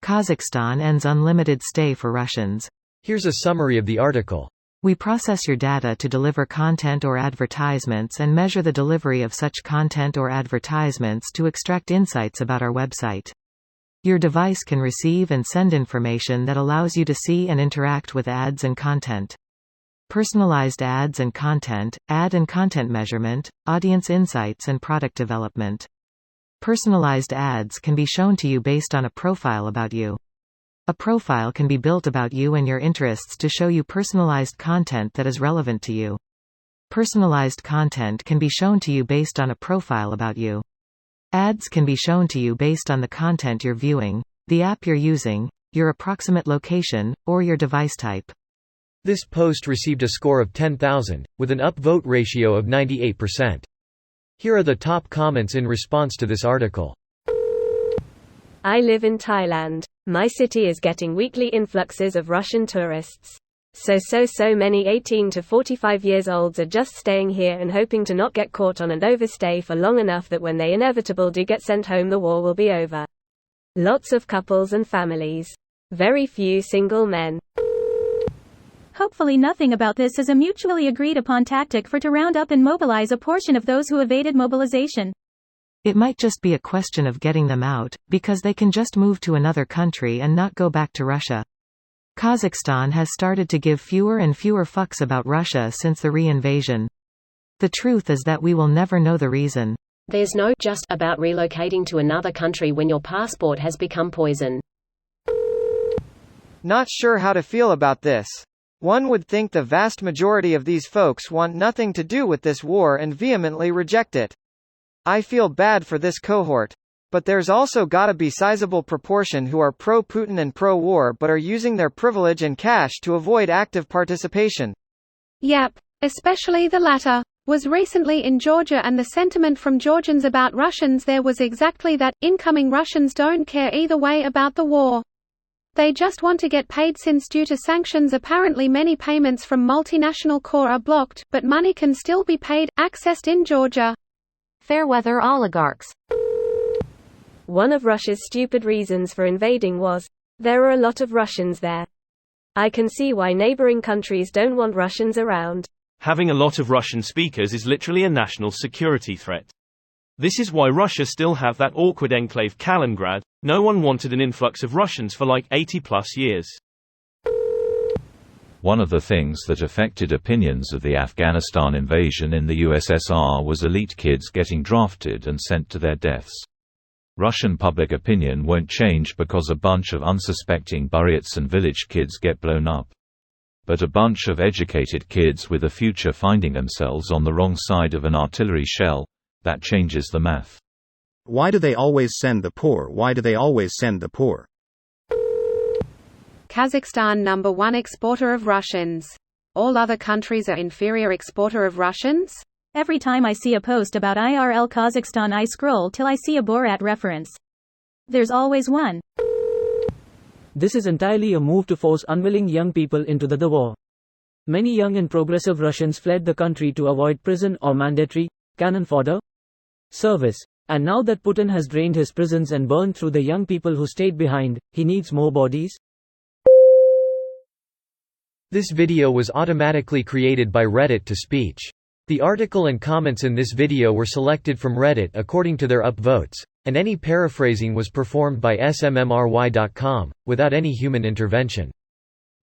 Kazakhstan ends unlimited stay for Russians. Here's a summary of the article. We process your data to deliver content or advertisements and measure the delivery of such content or advertisements to extract insights about our website. Your device can receive and send information that allows you to see and interact with ads and content. Personalized ads and content, ad and content measurement, audience insights and product development. Personalized ads can be shown to you based on a profile about you. A profile can be built about you and your interests to show you personalized content that is relevant to you. Personalized content can be shown to you based on a profile about you. Ads can be shown to you based on the content you're viewing, the app you're using, your approximate location, or your device type. This post received a score of 10,000, with an upvote ratio of 98%. Here are the top comments in response to this article. I live in Thailand. My city is getting weekly influxes of Russian tourists. So many 18 to 45 years olds are just staying here and hoping to not get caught on an overstay for long enough that when they inevitably do get sent home the war will be over. Lots of couples and families. Very few single men. Hopefully nothing about this is a mutually agreed upon tactic to round up and mobilize a portion of those who evaded mobilization. It might just be a question of getting them out, because they can just move to another country and not go back to Russia. Kazakhstan has started to give fewer and fewer fucks about Russia since the re-invasion. The truth is that we will never know the reason. There's no just about relocating to another country when your passport has become poison. Not sure how to feel about this. One would think the vast majority of these folks want nothing to do with this war and vehemently reject it. I feel bad for this cohort. But there's also gotta be sizable proportion who are pro-Putin and pro-war but are using their privilege and cash to avoid active participation. Yep, especially the latter. Was recently in Georgia, and the sentiment from Georgians about Russians there was exactly that. Incoming Russians don't care either way about the war. They just want to get paid, since due to sanctions apparently many payments from multinational core are blocked, but money can still be paid, accessed in Georgia. Fairweather oligarchs. One of Russia's stupid reasons for invading was, there are a lot of Russians there. I can see why neighboring countries don't want Russians around. Having a lot of Russian speakers is literally a national security threat. This is why Russia still have that awkward enclave Kaliningrad. No one wanted an influx of Russians for like 80 plus years. One of the things that affected opinions of the Afghanistan invasion in the USSR was elite kids getting drafted and sent to their deaths. Russian public opinion won't change because a bunch of unsuspecting Buryats and village kids get blown up. But a bunch of educated kids with a future finding themselves on the wrong side of an artillery shell, that changes the math. Why do they always send the poor? Why do they always send the poor? Kazakhstan #1 exporter of Russians. All other countries are inferior exporter of Russians? Every time I see a post about IRL Kazakhstan I scroll till I see a Borat reference. There's always one. This is entirely a move to force unwilling young people into the war. Many young and progressive Russians fled the country to avoid prison or mandatory, cannon fodder, service. And now that Putin has drained his prisons and burned through the young people who stayed behind, he needs more bodies. This video was automatically created by Reddit to speech. The article and comments in this video were selected from Reddit according to their upvotes, and any paraphrasing was performed by smmry.com, without any human intervention.